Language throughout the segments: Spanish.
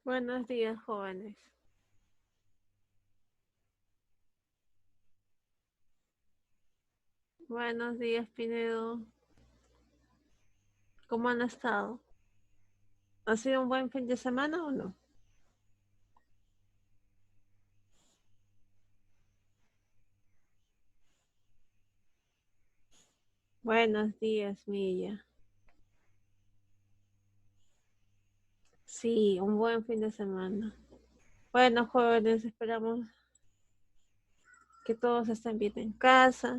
Buenos días, jóvenes. Buenos días, Pinedo. ¿Cómo han estado? ¿Ha sido un buen fin de semana o no? Buenos días, Milla. Sí, un buen fin de semana. Bueno, jóvenes, esperamos que todos estén bien en casa,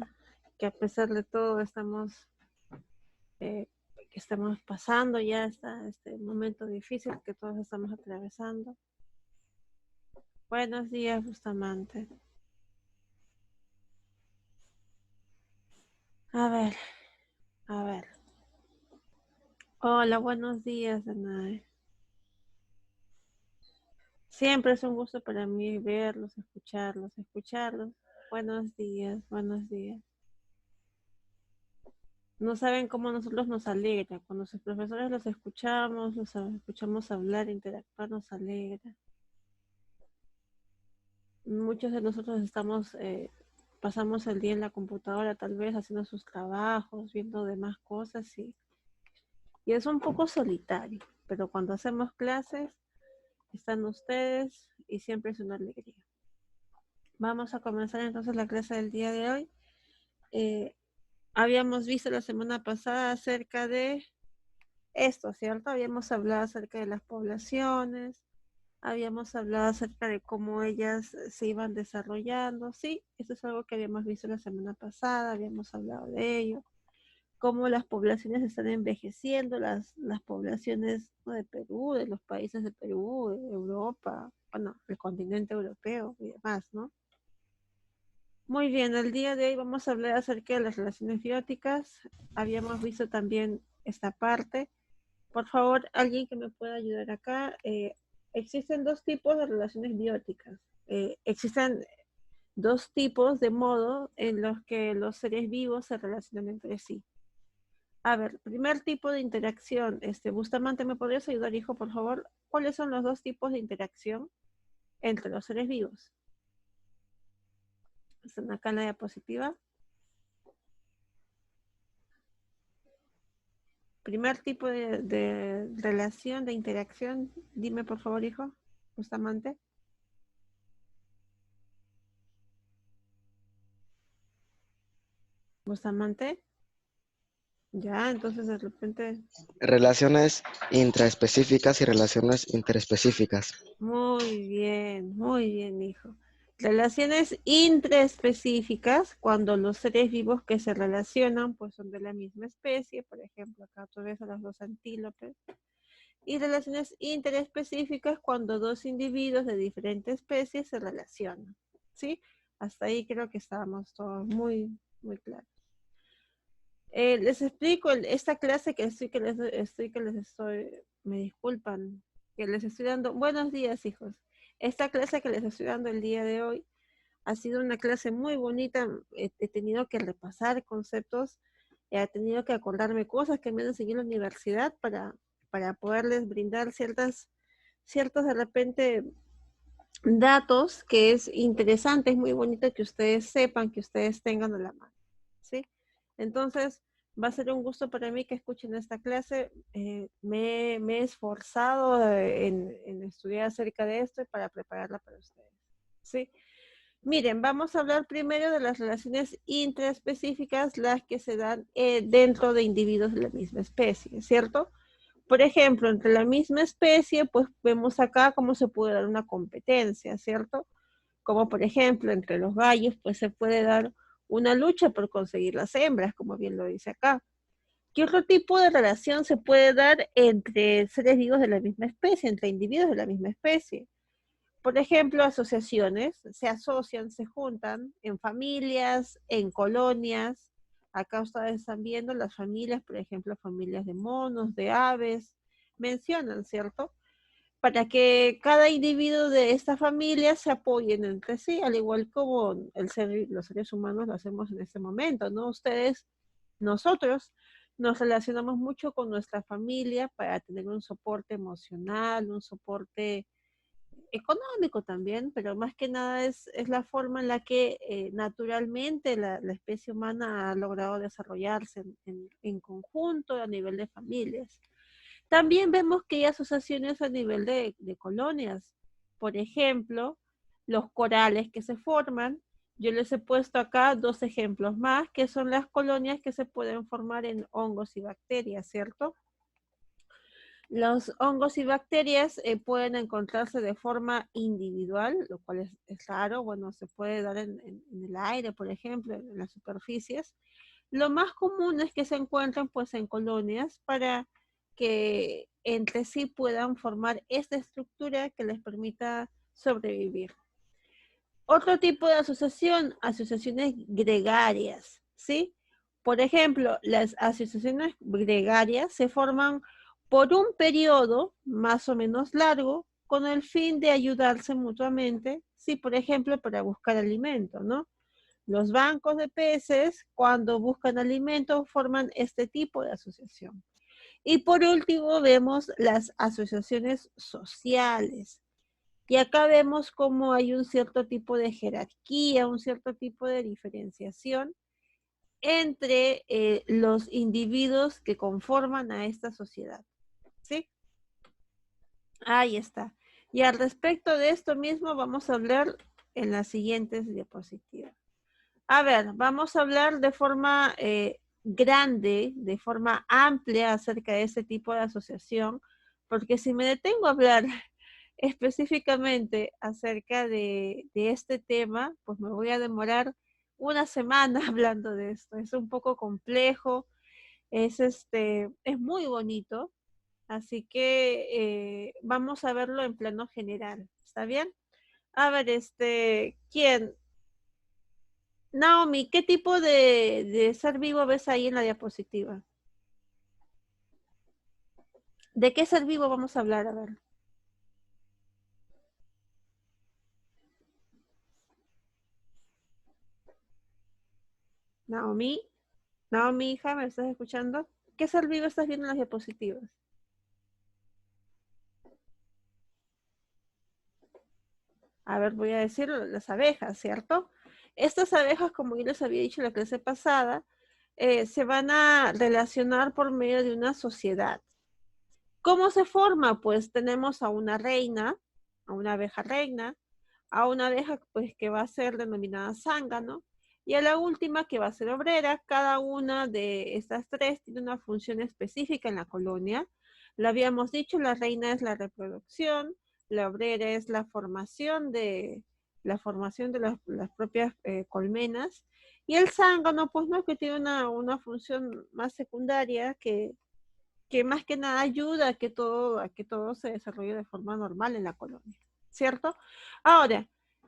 que a pesar de todo eh, que estamos pasando ya este momento difícil que todos estamos atravesando. Buenos días, Bustamante. A ver, a ver. Hola, buenos días, Danae. Siempre es un gusto para mí verlos, escucharlos. Buenos días, buenos días. No saben cómo a nosotros nos alegra. Cuando sus profesores los escuchamos hablar, interactuar, nos alegra. Muchos de nosotros pasamos el día en la computadora, tal vez haciendo sus trabajos, viendo demás cosas y es un poco solitario. Pero cuando hacemos clases, están ustedes y siempre es una alegría. Vamos a comenzar entonces la clase del día de hoy. Eh, Habíamos visto la semana pasada acerca de esto, ¿cierto? Habíamos hablado acerca de las poblaciones, habíamos hablado acerca de cómo ellas se iban desarrollando, sí, eso es algo que habíamos visto la semana pasada, habíamos hablado de ello, cómo las poblaciones están envejeciendo, las poblaciones, ¿no?, de Perú, de los países de Perú, de Europa, bueno, el continente europeo y demás, ¿no? Muy bien, el día de hoy vamos a hablar acerca de las relaciones bióticas. Habíamos visto también esta parte. Por favor, alguien que me pueda ayudar acá. Existen dos tipos de relaciones bióticas. Existen dos tipos de modo en los que los seres vivos se relacionan entre sí. A ver, primer tipo de interacción. Bustamante, ¿me podrías ayudar, hijo, por favor? ¿Cuáles son los dos tipos de interacción entre los seres vivos? Están acá en la diapositiva. Primer tipo de relación, de interacción, dime por favor, hijo, Bustamante. Bustamante, ya, entonces de repente, Relaciones intraespecíficas y relaciones interespecíficas. muy bien, hijo. Relaciones intraespecíficas, cuando los seres vivos que se relacionan, pues son de la misma especie, por ejemplo, acá tú ves a los dos antílopes. Y relaciones interespecíficas, cuando dos individuos de diferentes especies se relacionan, ¿sí? Hasta ahí creo que estábamos todos muy claros. Les explico esta clase me disculpan, que les estoy dando. Buenos días, hijos. Esta clase que les estoy dando el día de hoy ha sido una clase muy bonita. He tenido que repasar conceptos, he tenido que acordarme cosas que me han enseñado en la universidad para poderles brindar ciertos de repente datos que es interesante, es muy bonito que ustedes sepan, que ustedes tengan a la mano, ¿sí? Entonces, va a ser un gusto para mí que escuchen esta clase. Me he esforzado en estudiar acerca de esto y para prepararla para ustedes, ¿sí? Miren, vamos a hablar primero de las relaciones intraespecíficas, las que se dan dentro de individuos de la misma especie, ¿cierto? Por ejemplo, entre la misma especie, pues vemos acá cómo se puede dar una competencia, ¿cierto? Como por ejemplo, entre los gallos, pues se puede dar una lucha por conseguir las hembras, como bien lo dice acá. ¿Qué otro tipo de relación se puede dar entre seres vivos de la misma especie, entre individuos de la misma especie? Por ejemplo, asociaciones se asocian, se juntan en familias, en colonias. Acá ustedes están viendo las familias, por ejemplo, familias de monos, de aves, mencionan, ¿cierto? Para que cada individuo de esta familia se apoyen entre sí, al igual como los seres humanos lo hacemos en este momento, ¿no? Nosotros nos relacionamos mucho con nuestra familia para tener un soporte emocional, un soporte económico también, pero más que nada es la forma en la que naturalmente la especie humana ha logrado desarrollarse en conjunto a nivel de familias. También vemos que hay asociaciones a nivel de colonias. Por ejemplo, los corales que se forman. Yo les he puesto acá dos ejemplos más, que son las colonias que se pueden formar en hongos y bacterias, ¿cierto? Los hongos y bacterias pueden encontrarse de forma individual, lo cual es raro. Bueno, se puede dar en el aire, por ejemplo, en las superficies. Lo más común es que se encuentren pues en colonias para que entre sí puedan formar esta estructura que les permita sobrevivir. Otro tipo de asociación, asociaciones gregarias, ¿sí? Por ejemplo, las asociaciones gregarias se forman por un periodo más o menos largo con el fin de ayudarse mutuamente, sí, por ejemplo, para buscar alimento, ¿no? Los bancos de peces, cuando buscan alimento, forman este tipo de asociación. Y por último, vemos las asociaciones sociales. Y acá vemos cómo hay un cierto tipo de jerarquía, un cierto tipo de diferenciación entre los individuos que conforman a esta sociedad. ¿Sí? Ahí está. Y al respecto de esto mismo vamos a hablar en las siguientes diapositivas. A ver, vamos a hablar de forma grande, de forma amplia acerca de este tipo de asociación, porque si me detengo a hablar específicamente acerca de este tema, pues me voy a demorar una semana hablando de esto. Es un poco complejo, es muy bonito, así que vamos a verlo en plano general. ¿Está bien? A ver, ¿quién? Naomi, ¿qué tipo de ser vivo ves ahí en la diapositiva? ¿De qué ser vivo vamos a hablar? A ver. Naomi, Naomi, hija, ¿me estás escuchando? ¿Qué ser vivo estás viendo en las diapositivas? A ver, voy a decir las abejas, ¿cierto? Estas abejas, como yo les había dicho en la clase pasada, se van a relacionar por medio de una sociedad. ¿Cómo se forma? Pues tenemos a una reina, a una abeja reina, a una abeja pues que va a ser denominada zángano, y a la última que va a ser obrera. Cada una de estas tres tiene una función específica en la colonia. Lo habíamos dicho, la reina es la reproducción, la obrera es la formación de las propias colmenas, y el zángano pues no, que tiene una función más secundaria que más que nada ayuda a que todo se desarrolle de forma normal en la colonia, ¿cierto? Ahora,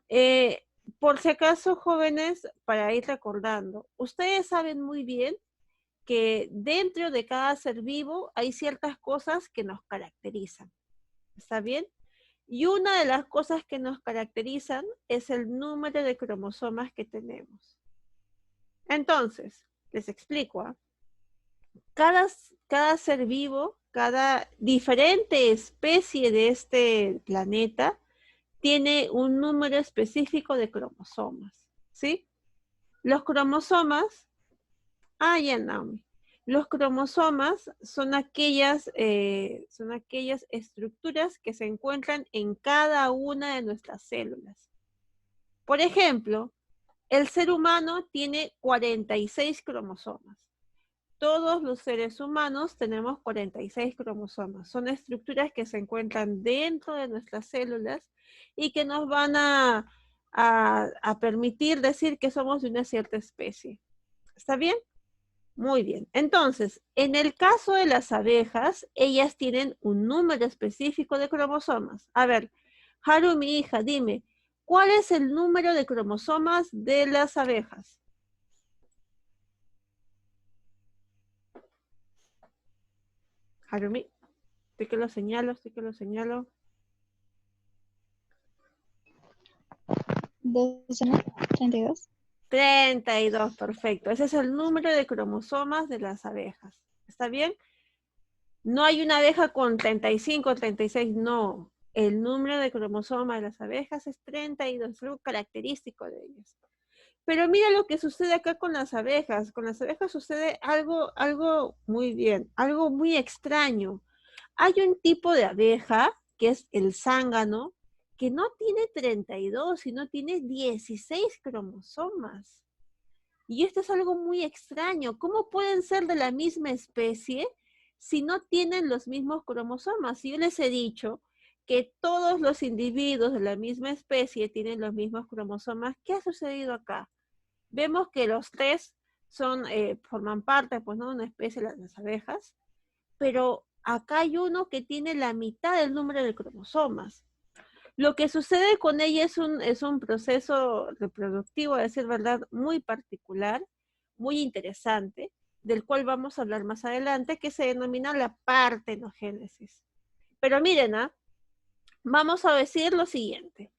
eh, por si acaso, jóvenes, para ir recordando, ustedes saben muy bien que dentro de cada ser vivo hay ciertas cosas que nos caracterizan, ¿está bien? Y una de las cosas que nos caracterizan es el número de cromosomas que tenemos. Entonces, les explico, ¿ah? Cada ser vivo, cada diferente especie de este planeta tiene un número específico de cromosomas, ¿sí? Los cromosomas, ya Naomi, los cromosomas son aquellas estructuras que se encuentran en cada una de nuestras células. Por ejemplo, el ser humano tiene 46 cromosomas. Todos los seres humanos tenemos 46 cromosomas. Son estructuras que se encuentran dentro de nuestras células y que nos van a permitir decir que somos de una cierta especie. ¿Está bien? Muy bien. Entonces, en el caso de las abejas, ellas tienen un número específico de cromosomas. A ver, Haru, mi hija, dime, ¿cuál es el número de cromosomas de las abejas? Harumi, estoy que lo señalo, estoy que lo señalo. 32. 32, perfecto. Ese es el número de cromosomas de las abejas. ¿Está bien? No hay una abeja con 35, 36, no. el número de cromosoma de las abejas es 32, es algo característico de ellas. Pero mira lo que sucede acá con las abejas. Con las abejas sucede algo muy bien, algo muy extraño. Hay un tipo de abeja, que es el zángano, que no tiene 32, sino tiene 16 cromosomas. Y esto es algo muy extraño. ¿Cómo pueden ser de la misma especie si no tienen los mismos cromosomas? Si yo les he dicho que todos los individuos de la misma especie tienen los mismos cromosomas, ¿qué ha sucedido acá? Vemos que los tres forman parte, pues, ¿no?, de una especie de las abejas, pero acá hay uno que tiene la mitad del número de cromosomas. Lo que sucede con ella es un proceso reproductivo, a decir verdad, muy particular, muy interesante, del cual vamos a hablar más adelante, que se denomina la partenogénesis. Pero miren, vamos a decir lo siguiente.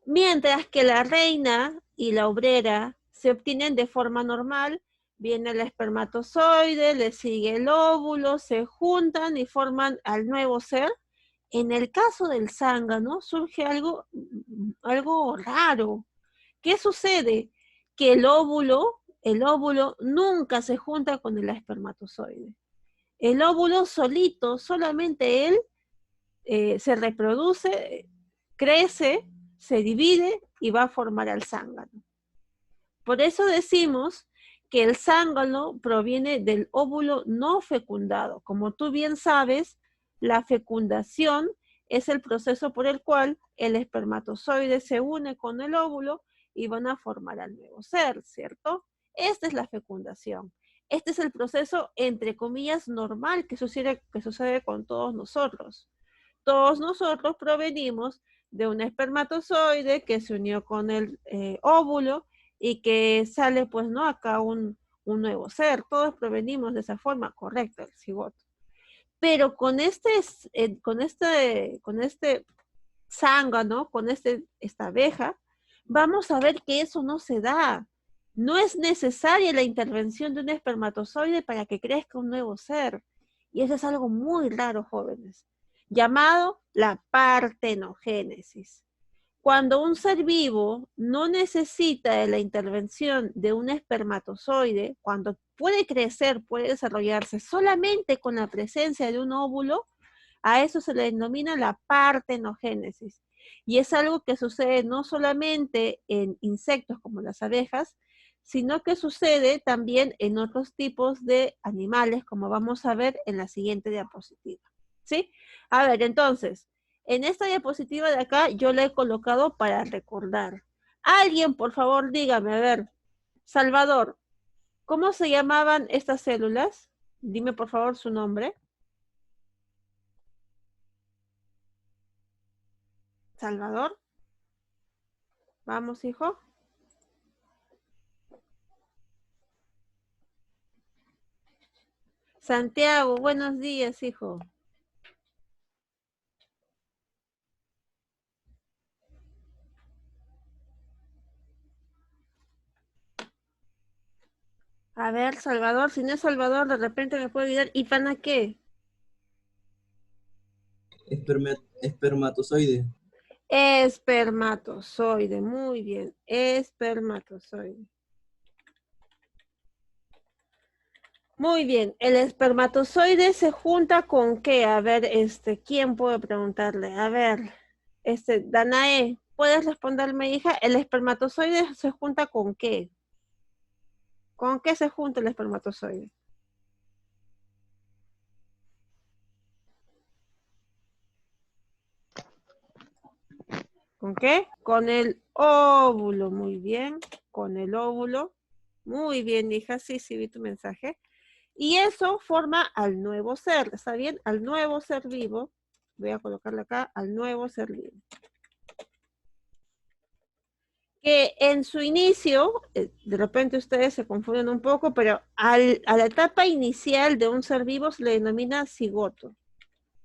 Mientras que la reina y la obrera se obtienen de forma normal, viene el espermatozoide, le sigue el óvulo, se juntan y forman al nuevo ser. En el caso del zángano surge algo raro. ¿Qué sucede? Que el óvulo nunca se junta con el espermatozoide. El óvulo solito, solamente él se reproduce, crece, se divide y va a formar al zángano. Por eso decimos que el zángano proviene del óvulo no fecundado. Como tú bien sabes, la fecundación es el proceso por el cual el espermatozoide se une con el óvulo y van a formar al nuevo ser, ¿cierto? Esta es la fecundación. Este es el proceso, entre comillas, normal que sucede con todos nosotros. Todos nosotros provenimos de un espermatozoide que se unió con el óvulo y que sale, pues, ¿no?, acá un nuevo ser. Todos provenimos de esa forma, correcto, el cigoto. Pero con este zángano, con esta abeja, vamos a ver que eso no se da. No es necesaria la intervención de un espermatozoide para que crezca un nuevo ser. Y eso es algo muy raro, jóvenes, llamado la partenogénesis. Cuando un ser vivo no necesita de la intervención de un espermatozoide, cuando puede crecer, puede desarrollarse solamente con la presencia de un óvulo, a eso se le denomina la partenogénesis. Y es algo que sucede no solamente en insectos como las abejas, sino que sucede también en otros tipos de animales, como vamos a ver en la siguiente diapositiva. ¿Sí? A ver, entonces, en esta diapositiva de acá yo la he colocado para recordar. Alguien, por favor, dígame, a ver, Salvador, ¿cómo se llamaban estas células? Dime, por favor, su nombre. Salvador. Vamos, hijo. Santiago, buenos días, hijo. A ver, Salvador, si no es Salvador, de repente me puede ayudar. ¿Y para qué? Espermatozoide. Espermatozoide, muy bien. Espermatozoide. Muy bien, el espermatozoide se junta con qué? A ver, ¿quién puede preguntarle? A ver, Danae, ¿puedes responderme, hija? ¿El espermatozoide se junta con qué? ¿Con qué se junta el espermatozoide? ¿Con qué? Con el óvulo, muy bien. Con el óvulo. Muy bien, hija, sí, vi tu mensaje. Y eso forma al nuevo ser, ¿está bien? Al nuevo ser vivo. Voy a colocarle acá, al nuevo ser vivo. Que en su inicio, de repente ustedes se confunden un poco, pero a la etapa inicial de un ser vivo se le denomina cigoto.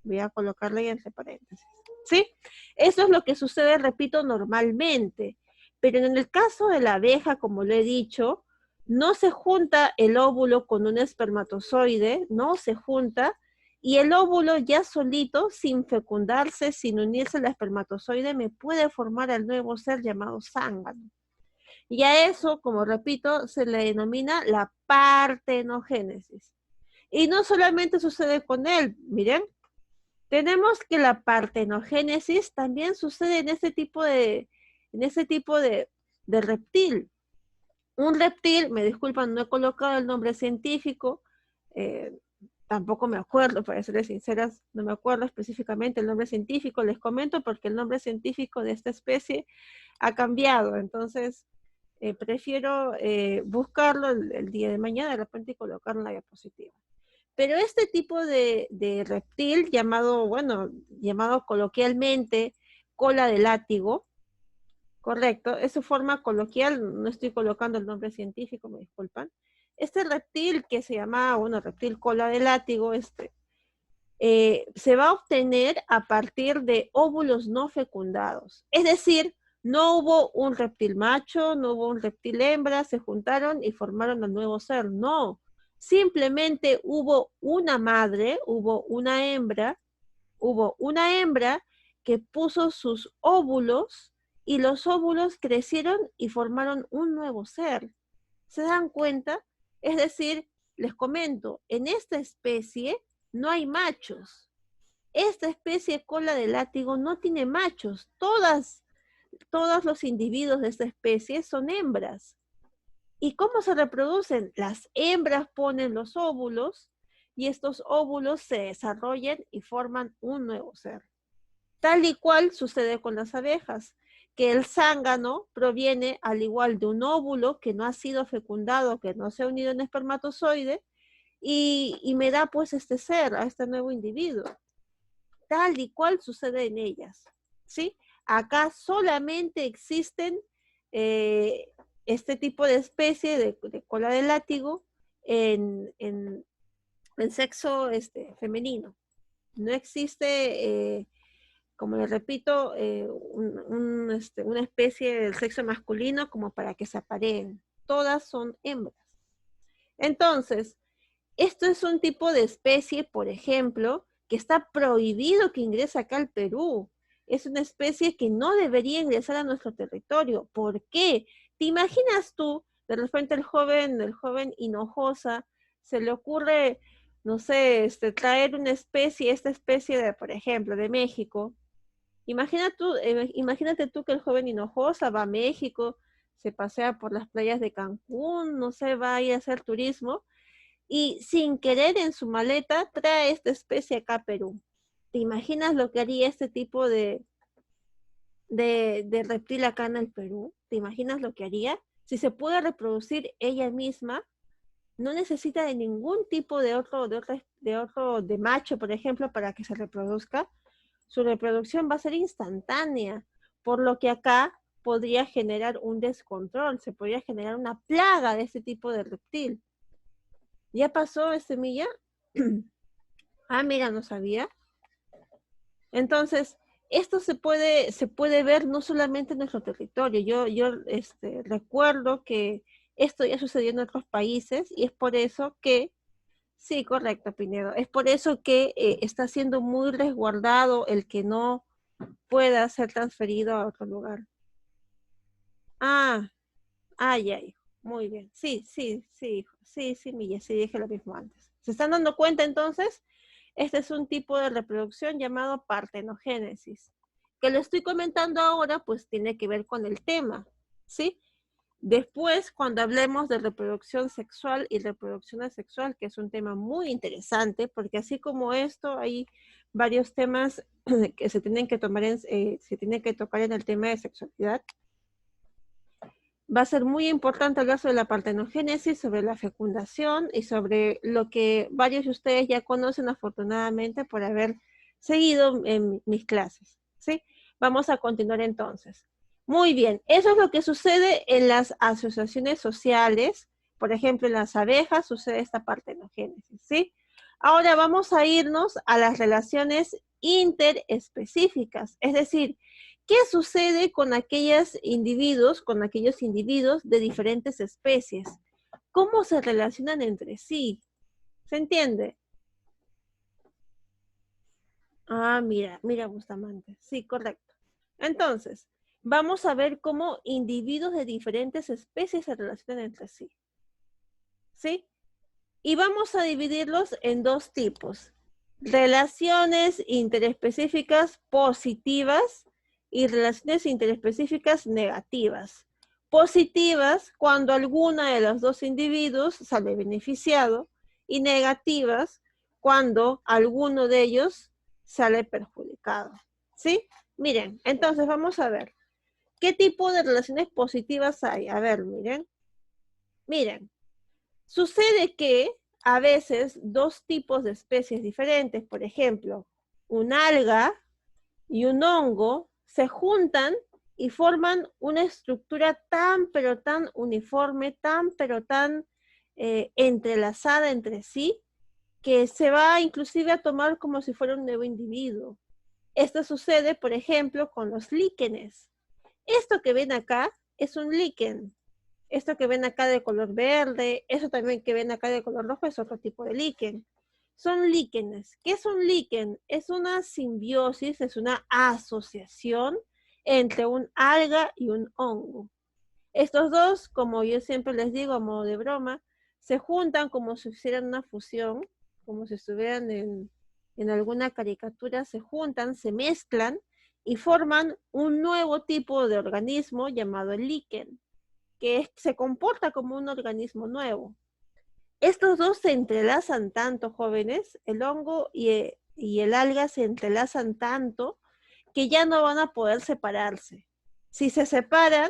Voy a colocarle ahí entre paréntesis. ¿Sí? Eso es lo que sucede, repito, normalmente. Pero en el caso de la abeja, como lo he dicho, no se junta el óvulo con un espermatozoide, no se junta, Y el óvulo ya solito, sin fecundarse, sin unirse al espermatozoide, me puede formar el nuevo ser llamado zángano. Y a eso, como repito, se le denomina la partenogénesis. Y no solamente sucede con él, miren, tenemos que la partenogénesis también sucede en este tipo de reptil. Un reptil, me disculpan, no he colocado el nombre científico, eh, tampoco me acuerdo, para serles sinceras, no me acuerdo específicamente el nombre científico, les comento porque el nombre científico de esta especie ha cambiado, entonces prefiero buscarlo el día de mañana de repente y colocarlo en la diapositiva. Pero este tipo de reptil, llamado coloquialmente cola de látigo, correcto, es su forma coloquial, no estoy colocando el nombre científico, me disculpan. Este reptil que se llama, reptil cola de látigo, se va a obtener a partir de óvulos no fecundados. Es decir, no hubo un reptil macho, no hubo un reptil hembra, se juntaron y formaron el nuevo ser, no. Simplemente hubo una madre, hubo una hembra que puso sus óvulos y los óvulos crecieron y formaron un nuevo ser. ¿Se dan cuenta? Es decir, les comento, en esta especie no hay machos. Esta especie cola de látigo no tiene machos. Todos los individuos de esta especie son hembras. ¿Y cómo se reproducen? Las hembras ponen los óvulos y estos óvulos se desarrollan y forman un nuevo ser. Tal y cual sucede con las abejas, que el zángano proviene al igual de un óvulo que no ha sido fecundado, que no se ha unido en espermatozoide, y me da pues este ser, a este nuevo individuo. Tal y cual sucede en ellas, ¿sí? Acá solamente existen este tipo de especie de cola de látigo en sexo femenino. No existe, como les repito, una especie del sexo masculino como para que se apareen. Todas son hembras. Entonces, esto es un tipo de especie, por ejemplo, que está prohibido que ingrese acá al Perú. Es una especie que no debería ingresar a nuestro territorio. ¿Por qué? ¿Te imaginas tú, de repente el joven Hinojosa, se le ocurre, no sé, traer esta especie de, por ejemplo, de México? Imagínate tú que el joven Hinojosa va a México, se pasea por las playas de Cancún, no sé, va a ir a hacer turismo, y sin querer en su maleta trae esta especie acá a Perú. ¿Te imaginas lo que haría este tipo de reptil acá en el Perú? ¿Te imaginas lo que haría? Si se puede reproducir ella misma, no necesita de ningún tipo de macho, por ejemplo, para que se reproduzca. Su reproducción va a ser instantánea, por lo que acá podría generar un descontrol, se podría generar una plaga de este tipo de reptil. ¿Ya pasó, Milla? Ah, mira, no sabía. Entonces, esto se puede ver no solamente en nuestro territorio. Yo recuerdo que esto ya sucedió en otros países y es por eso que, sí, correcto, Pinedo, es por eso que está siendo muy resguardado el que no pueda ser transferido a otro lugar. Ya, hijo. Muy bien. Sí, hijo. Sí, Milla, sí, dije lo mismo antes. ¿Se están dando cuenta entonces? Este es un tipo de reproducción llamado partenogénesis. Que lo estoy comentando ahora, pues tiene que ver con el tema, ¿sí? Después, cuando hablemos de reproducción sexual y reproducción asexual, que es un tema muy interesante, porque así como esto, hay varios temas que se tienen que tocar en el tema de sexualidad. Va a ser muy importante hablar sobre la partenogénesis, sobre la fecundación y sobre lo que varios de ustedes ya conocen afortunadamente por haber seguido en mis clases, ¿sí? Vamos a continuar entonces. Muy bien, eso es lo que sucede en las asociaciones sociales. Por ejemplo, en las abejas sucede esta partenogénesis, ¿sí? Ahora vamos a irnos a las relaciones interespecíficas, es decir, ¿qué sucede con aquellos individuos de diferentes especies? ¿Cómo se relacionan entre sí? ¿Se entiende? Ah, mira, mira Bustamante. Sí, correcto. Entonces, vamos a ver cómo individuos de diferentes especies se relacionan entre sí. ¿Sí? Y vamos a dividirlos en dos tipos. Relaciones interespecíficas positivas y relaciones interespecíficas negativas. Positivas cuando alguna de los dos individuos sale beneficiado y negativas cuando alguno de ellos sale perjudicado. ¿Sí? Miren, entonces vamos a ver. ¿Qué tipo de relaciones positivas hay? A ver, miren. Miren, sucede que a veces dos tipos de especies diferentes, por ejemplo, un alga y un hongo, se juntan y forman una estructura tan pero tan uniforme, tan pero tan entrelazada entre sí, que se va inclusive a tomar como si fuera un nuevo individuo. Esto sucede, por ejemplo, con los líquenes. Esto que ven acá es un líquen. Esto que ven acá de color verde, eso también que ven acá de color rojo es otro tipo de líquen. Son líquenes. ¿Qué es un líquen? Es una simbiosis, es una asociación entre un alga y un hongo. Estos dos, como yo siempre les digo a modo de broma, se juntan como si hicieran una fusión, como si estuvieran en alguna caricatura, se juntan, se mezclan y forman un nuevo tipo de organismo llamado el líquen, que se comporta como un organismo nuevo. Estos dos se entrelazan tanto, jóvenes, el hongo y el alga se entrelazan tanto que ya no van a poder separarse. Si se separan,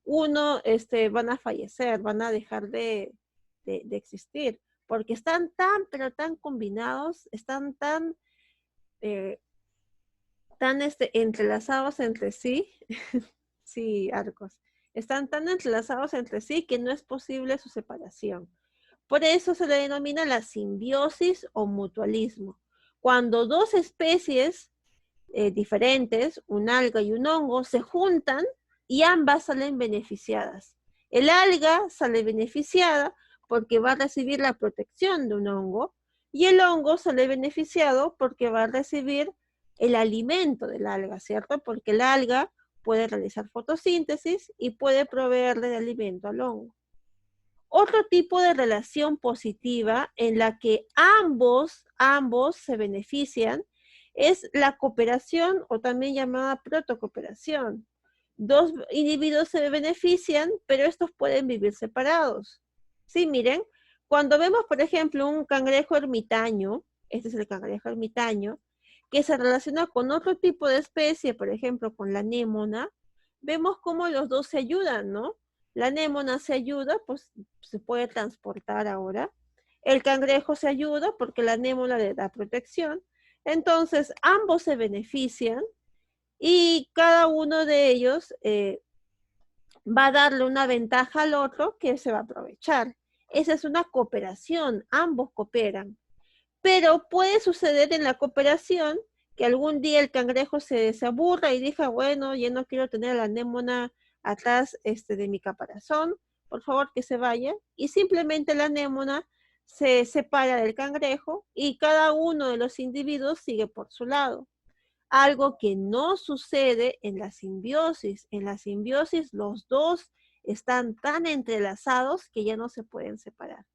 van a fallecer, van a dejar de existir, porque están tan, pero tan combinados, están tan, entrelazados entre sí, sí, Arcos, están tan entrelazados entre sí que no es posible su separación. Por eso se le denomina la simbiosis o mutualismo. Cuando dos especies diferentes, un alga y un hongo, se juntan y ambas salen beneficiadas. El alga sale beneficiada porque va a recibir la protección de un hongo y el hongo sale beneficiado porque va a recibir el alimento del alga, ¿cierto? Porque el alga puede realizar fotosíntesis y puede proveerle de alimento al hongo. Otro tipo de relación positiva en la que ambos se benefician es la cooperación o también llamada protocooperación. Dos individuos se benefician, pero estos pueden vivir separados. Sí, miren, cuando vemos, por ejemplo, un cangrejo ermitaño, este es el cangrejo ermitaño, que se relaciona con otro tipo de especie, por ejemplo, con la anémona, vemos cómo los dos se ayudan, ¿no? La anémona se ayuda, pues se puede transportar ahora. El cangrejo se ayuda porque la anémona le da protección. Entonces, ambos se benefician y cada uno de ellos va a darle una ventaja al otro que se va a aprovechar. Esa es una cooperación, ambos cooperan. Pero puede suceder en la cooperación que algún día el cangrejo se aburra y diga, bueno, ya no quiero tener a la anémona atrás de mi caparazón, por favor que se vaya. Y simplemente la anémona se separa del cangrejo y cada uno de los individuos sigue por su lado. Algo que no sucede en la simbiosis. En la simbiosis los dos están tan entrelazados que ya no se pueden separar.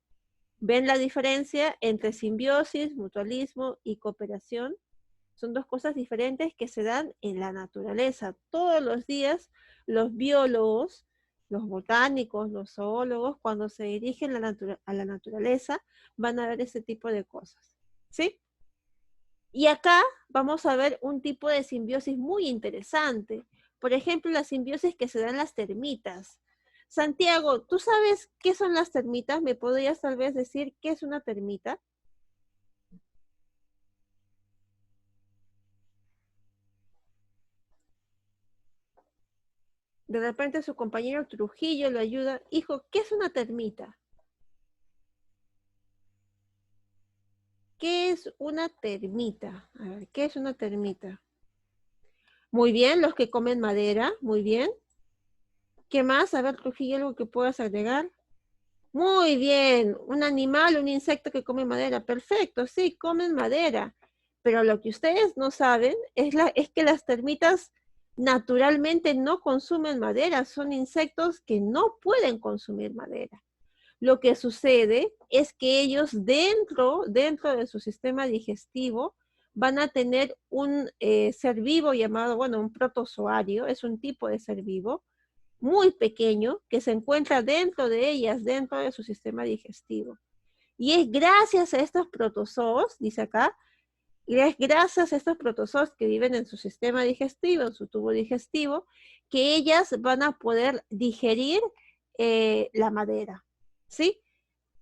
¿Ven la diferencia entre simbiosis, mutualismo y cooperación? Son dos cosas diferentes que se dan en la naturaleza. Todos los días los biólogos, los botánicos, los zoólogos, cuando se dirigen a la naturaleza, van a ver ese tipo de cosas. ¿Sí? Y acá vamos a ver un tipo de simbiosis muy interesante. Por ejemplo, la simbiosis que se da en las termitas. Santiago, ¿tú sabes qué son las termitas? ¿Me podrías tal vez decir qué es una termita? De repente su compañero Trujillo le ayuda. Hijo, ¿qué es una termita? ¿Qué es una termita? A ver, ¿qué es una termita? Muy bien, los que comen madera, muy bien. ¿Qué más? A ver, Trujillo, algo que puedas agregar. Muy bien, un animal, un insecto que come madera. Perfecto, sí, comen madera. Pero lo que ustedes no saben es que las termitas naturalmente no consumen madera, son insectos que no pueden consumir madera. Lo que sucede es que ellos dentro de su sistema digestivo van a tener un ser vivo llamado, bueno, un protozoario, es un tipo de ser vivo muy pequeño que se encuentra dentro de ellas, dentro de su sistema digestivo. Y es gracias a estos protozoos, dice acá, y es gracias a estos protozoos que viven en su sistema digestivo, en su tubo digestivo, que ellas van a poder digerir la madera, ¿sí?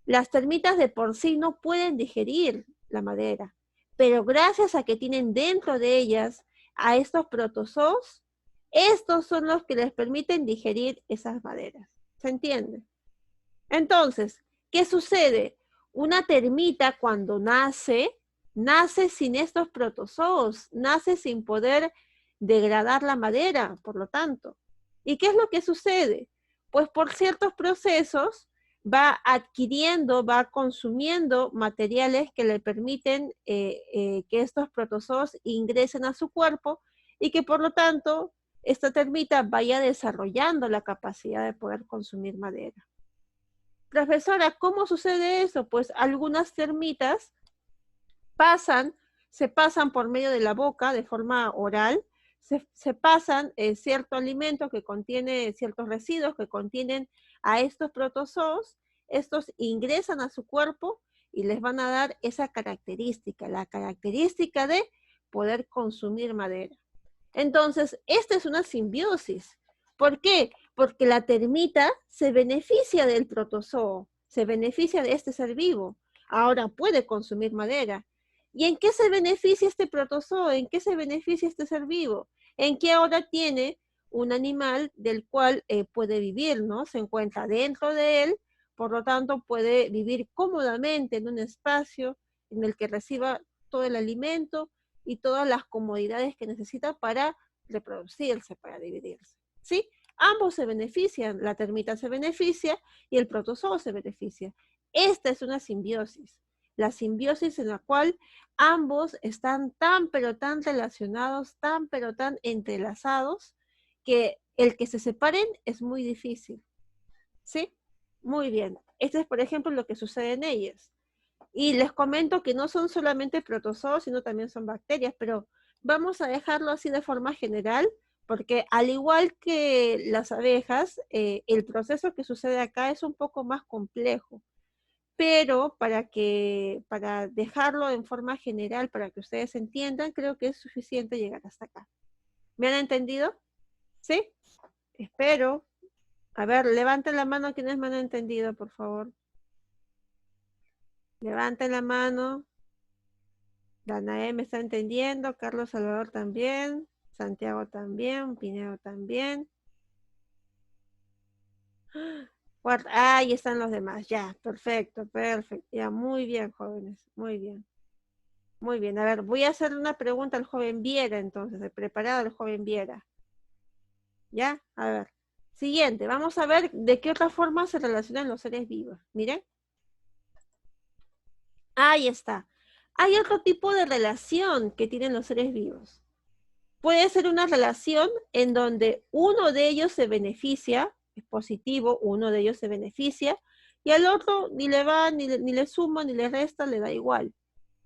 Las termitas de por sí no pueden digerir la madera, pero gracias a que tienen dentro de ellas a estos protozoos, estos son los que les permiten digerir esas maderas. ¿Se entiende? Entonces, ¿qué sucede? Una termita cuando nace sin estos protozoos, nace sin poder degradar la madera, por lo tanto. ¿Y qué es lo que sucede? Pues por ciertos procesos va adquiriendo, va consumiendo materiales que le permiten que estos protozoos ingresen a su cuerpo y que por lo tanto esta termita vaya desarrollando la capacidad de poder consumir madera. Profesora, ¿cómo sucede eso? Pues algunas termitas se pasan por medio de la boca de forma oral, se pasan cierto alimento que contiene ciertos residuos que contienen a estos protozoos, estos ingresan a su cuerpo y les van a dar esa característica, la característica de poder consumir madera. Entonces, esta es una simbiosis. ¿Por qué? Porque la termita se beneficia del protozoo, se beneficia de este ser vivo. Ahora puede consumir madera. ¿Y en qué se beneficia este protozoo? ¿En qué se beneficia este ser vivo? En que ahora tiene un animal del cual puede vivir, ¿no? Se encuentra dentro de él, por lo tanto puede vivir cómodamente en un espacio en el que reciba todo el alimento y todas las comodidades que necesita para reproducirse, para dividirse, ¿sí? Ambos se benefician, la termita se beneficia y el protozoo se beneficia. Esta es una simbiosis, la simbiosis en la cual ambos están tan pero tan relacionados, tan pero tan entrelazados, que el que se separen es muy difícil, ¿sí? Muy bien. Este es, por ejemplo, lo que sucede en ellas. Y les comento que no son solamente protozoos, sino también son bacterias, pero vamos a dejarlo así de forma general, porque al igual que las abejas, el proceso que sucede acá es un poco más complejo. Pero para dejarlo en forma general, para que ustedes entiendan, creo que es suficiente llegar hasta acá. ¿Me han entendido? ¿Sí? Espero. A ver, levanten la mano quienes me han entendido, por favor. Levanten la mano. Danae me está entendiendo, Carlos Salvador también, Santiago también, Pineo también. Ahí están los demás, ya, perfecto, perfecto. Ya, muy bien, jóvenes, muy bien. Muy bien, a ver, voy a hacer una pregunta al joven Viera, entonces, preparado el joven Viera. ¿Ya? A ver. Siguiente, vamos a ver de qué otra forma se relacionan los seres vivos. Miren. Ahí está. Hay otro tipo de relación que tienen los seres vivos. Puede ser una relación en donde uno de ellos se beneficia, es positivo, uno de ellos se beneficia, y al otro ni le va, ni le suma, ni le resta, le da igual.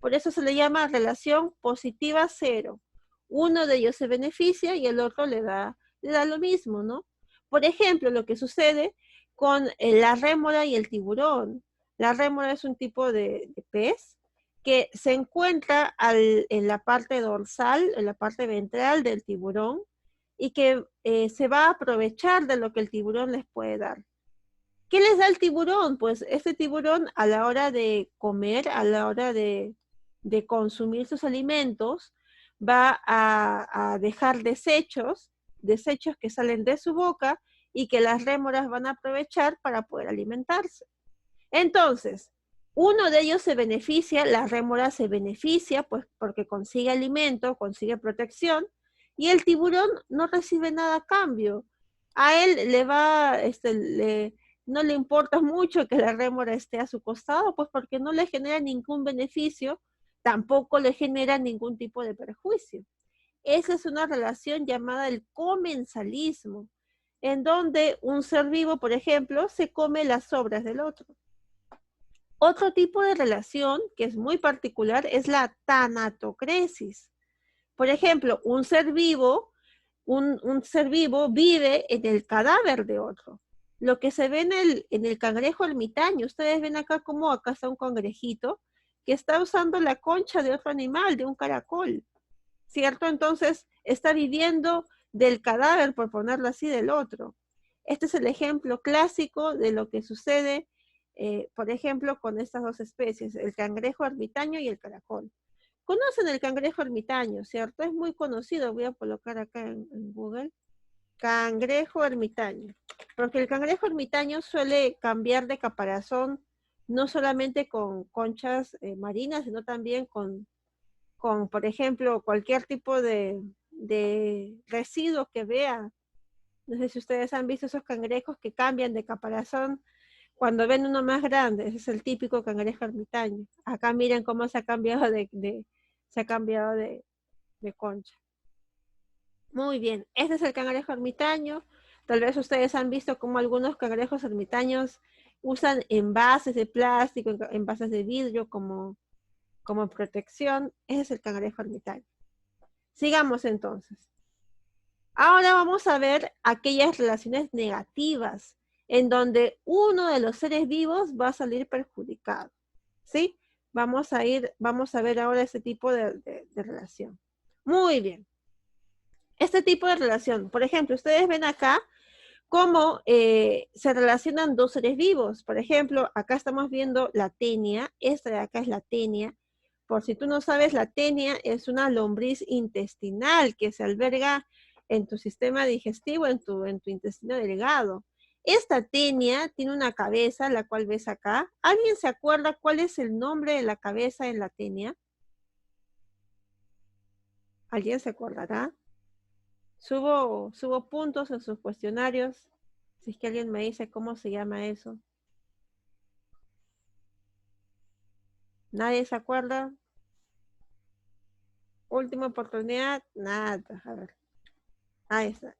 Por eso se le llama relación positiva cero. Uno de ellos se beneficia y el otro le da lo mismo, ¿no? Por ejemplo, lo que sucede con la rémora y el tiburón. La rémora es un tipo de pez que se encuentra en la parte dorsal, en la parte ventral del tiburón, y que se va a aprovechar de lo que el tiburón les puede dar. ¿Qué les da el tiburón? Pues este tiburón a la hora de comer, a la hora de consumir sus alimentos, va a dejar desechos que salen de su boca y que las rémoras van a aprovechar para poder alimentarse. Entonces, uno de ellos se beneficia, la rémora se beneficia, pues porque consigue alimento, consigue protección, y el tiburón no recibe nada a cambio. A él no le importa mucho que la rémora esté a su costado, pues porque no le genera ningún beneficio tampoco le genera ningún tipo de perjuicio. Esa es una relación llamada el comensalismo, en donde un ser vivo, por ejemplo, se come las sobras del otro. Otro tipo de relación que es muy particular es la tanatocresis. Por ejemplo, un ser vivo vive en el cadáver de otro. Lo que se ve en el cangrejo ermitaño, ustedes ven acá como acá está un cangrejito que está usando la concha de otro animal, de un caracol, ¿cierto? Entonces está viviendo del cadáver, por ponerlo así, del otro. Este es el ejemplo clásico de lo que sucede, por ejemplo, con estas dos especies, el cangrejo ermitaño y el caracol. Conocen el cangrejo ermitaño, ¿cierto? Es muy conocido, voy a colocar acá en Google. Cangrejo ermitaño. Porque el cangrejo ermitaño suele cambiar de caparazón no solamente con conchas marinas, sino también con, por ejemplo, cualquier tipo de residuo que vea. No sé si ustedes han visto esos cangrejos que cambian de caparazón cuando ven uno más grande. Ese es el típico cangrejo ermitaño. Acá miren cómo se ha cambiado de concha. Muy bien, este es el cangrejo ermitaño. Tal vez ustedes han visto cómo algunos cangrejos ermitaños usan envases de plástico, envases de vidrio como protección. Ese es el cangrejo ermitaño. Sigamos entonces. Ahora vamos a ver aquellas relaciones negativas en donde uno de los seres vivos va a salir perjudicado. ¿Sí? Vamos a ver ahora ese tipo de relación. Muy bien. Este tipo de relación, por ejemplo, ustedes ven acá cómo se relacionan dos seres vivos. Por ejemplo, acá estamos viendo la tenia, esta de acá es la tenia. Por si tú no sabes, la tenia es una lombriz intestinal que se alberga en tu sistema digestivo, en tu intestino delgado. Esta tenia tiene una cabeza, la cual ves acá. ¿Alguien se acuerda cuál es el nombre de la cabeza en la tenia? ¿Alguien se acordará? Subo puntos en sus cuestionarios. Si es que alguien me dice cómo se llama eso. ¿Nadie se acuerda? Última oportunidad. Nada. A ver. Ahí está.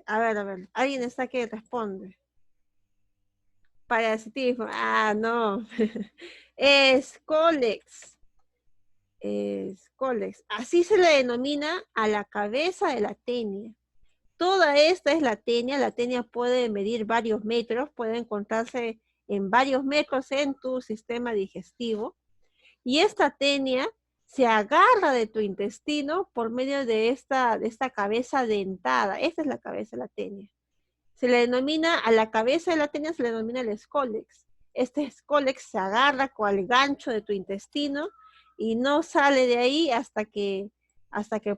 A ver. Alguien está que responde. Parasitismo. Ah, no. Es cólex. Así se le denomina a la cabeza de la tenia. Toda esta es la tenia. La tenia puede medir varios metros, puede encontrarse en varios metros en tu sistema digestivo. Y esta tenia se agarra de tu intestino por medio de esta cabeza dentada. Esta es la cabeza de la tenia. Se le denomina, a la cabeza de la tenia se le denomina el escólex. Este escólex se agarra con el gancho de tu intestino y no sale de ahí hasta que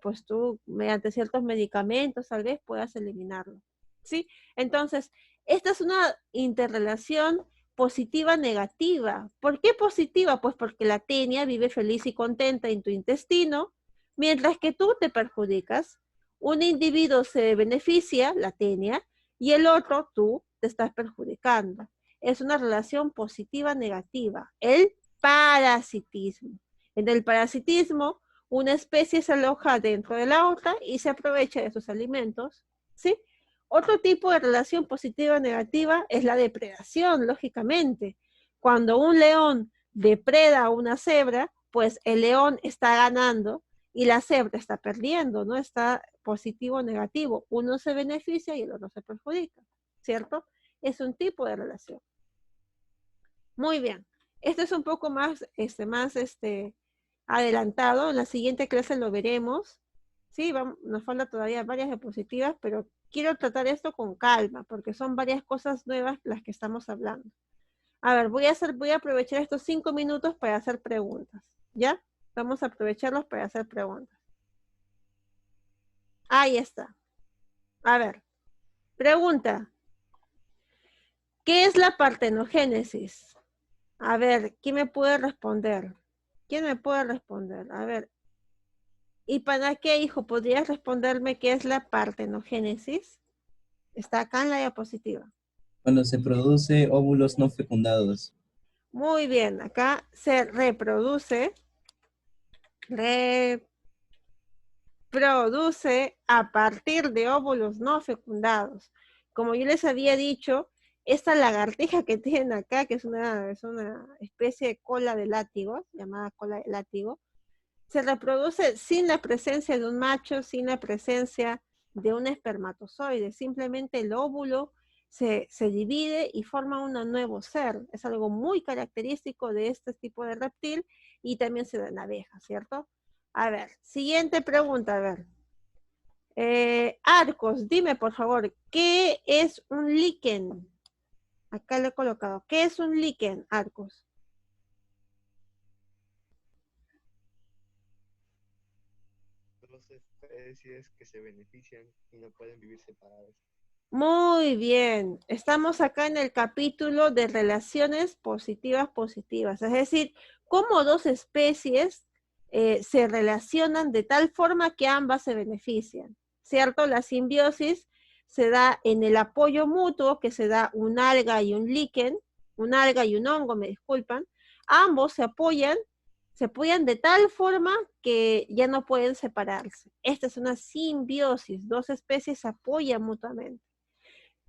pues tú, mediante ciertos medicamentos, tal vez puedas eliminarlo. ¿Sí? Entonces, esta es una interrelación positiva negativa. ¿Por qué positiva? Pues porque la tenia vive feliz y contenta en tu intestino, mientras que tú te perjudicas. Un individuo se beneficia, la tenia, y el otro, tú, te estás perjudicando. Es una relación positiva negativa. El parasitismo. En el parasitismo, una especie se aloja dentro de la otra y se aprovecha de sus alimentos, ¿sí? Otro tipo de relación positiva o negativa es la depredación, lógicamente. Cuando un león depreda a una cebra, pues el león está ganando y la cebra está perdiendo, ¿no? Está positivo o negativo. Uno se beneficia y el otro se perjudica, ¿cierto? Es un tipo de relación. Muy bien. Esto es un poco más adelantado. En la siguiente clase lo veremos. Sí, nos falta todavía varias diapositivas, pero quiero tratar esto con calma, porque son varias cosas nuevas las que estamos hablando. A ver, voy a aprovechar estos 5 minutos para hacer preguntas, ¿ya? Vamos a aprovecharlos para hacer preguntas. Ahí está. A ver, pregunta. ¿Qué es la partenogénesis? A ver, ¿quién me puede responder? ¿Quién me puede responder? A ver. ¿Y para qué, hijo? ¿Podrías responderme qué es la partenogénesis? Está acá en la diapositiva. Cuando se produce óvulos no fecundados. Muy bien, acá se reproduce Reproduce a partir de óvulos no fecundados. Como yo les había dicho, esta lagartija que tienen acá, que es una especie de cola de látigo, llamada cola de látigo, se reproduce sin la presencia de un macho, sin la presencia de un espermatozoide. Simplemente el óvulo se divide y forma un nuevo ser. Es algo muy característico de este tipo de reptil y también se da en abejas, ¿cierto? A ver, siguiente pregunta, a ver. Arcos, dime por favor, ¿qué es un líquen? Acá le he colocado. ¿Qué es un líquen, Arcos? Dos especies que se benefician y no pueden vivir separadas. Muy bien, estamos acá en el capítulo de relaciones positivas, es decir, cómo dos especies se relacionan de tal forma que ambas se benefician, ¿cierto? La simbiosis se da en el apoyo mutuo que se da un alga y un líquen, un alga y un hongo, me disculpan, ambos se apoyan de tal forma que ya no pueden separarse. Esta es una simbiosis, dos especies se apoyan mutuamente.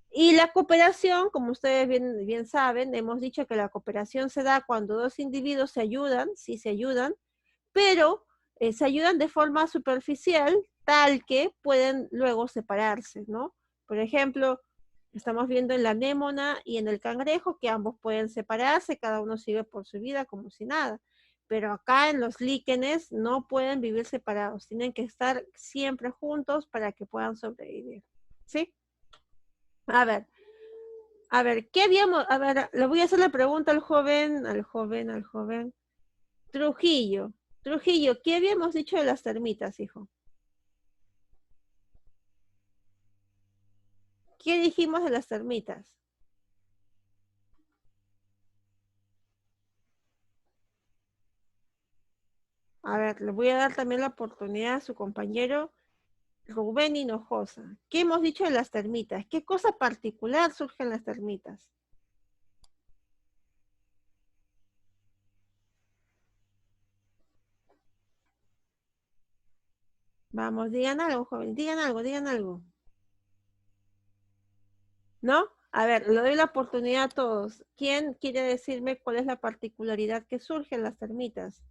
Y la cooperación, como ustedes bien saben, hemos dicho que la cooperación se da cuando dos individuos se ayudan, sí se ayudan, pero se ayudan de forma superficial, tal que pueden luego separarse, ¿no? Por ejemplo, estamos viendo en la anémona y en el cangrejo que ambos pueden separarse, cada uno sigue por su vida como si nada. Pero acá en los líquenes no pueden vivir separados, tienen que estar siempre juntos para que puedan sobrevivir, ¿sí? A ver, ¿qué habíamos? A ver, le voy a hacer la pregunta al joven. Trujillo, ¿qué habíamos dicho de las termitas, hijo? ¿Qué dijimos de las termitas? A ver, le voy a dar también la oportunidad a su compañero Rubén Hinojosa. ¿Qué hemos dicho de las termitas? ¿Qué cosa particular surge en las termitas? Vamos, digan algo, joven, digan algo. ¿No? A ver, le doy la oportunidad a todos. ¿Quién quiere decirme cuál es la particularidad que surge en las termitas?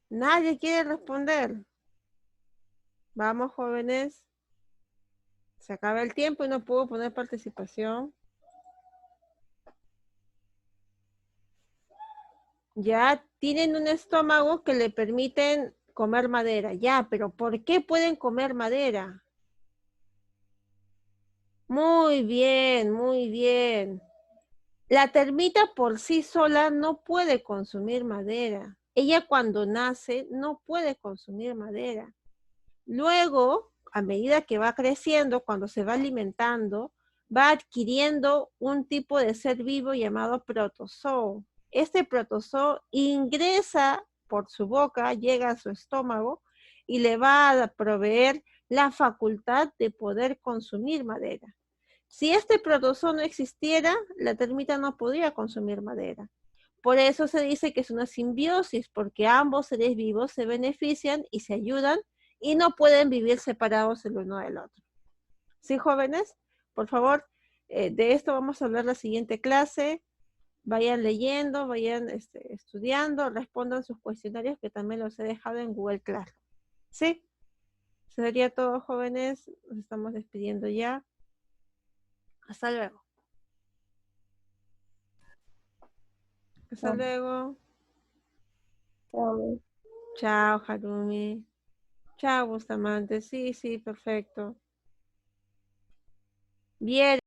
Nadie quiere responder. Vamos, jóvenes. Se acaba el tiempo y no puedo poner participación. Ya tienen un estómago que le permiten comer madera. Ya, pero ¿por qué pueden comer madera? Muy bien, muy bien. La termita por sí sola no puede consumir madera. Ella cuando nace no puede consumir madera. Luego, a medida que va creciendo, cuando se va alimentando, va adquiriendo un tipo de ser vivo llamado protozoo. Este protozoo ingresa por su boca, llega a su estómago y le va a proveer la facultad de poder consumir madera. Si este protozoo no existiera, la termita no podría consumir madera. Por eso se dice que es una simbiosis, porque ambos seres vivos se benefician y se ayudan y no pueden vivir separados el uno del otro. ¿Sí, jóvenes? Por favor, de esto vamos a hablar la siguiente clase. Vayan leyendo, vayan estudiando, respondan sus cuestionarios que también los he dejado en Google Classroom. ¿Sí? Eso sería todo, jóvenes. Nos estamos despidiendo ya. Hasta luego. Hasta luego. Chao. Chao, Harumi. Chao, Bustamante. Sí, perfecto. Bien.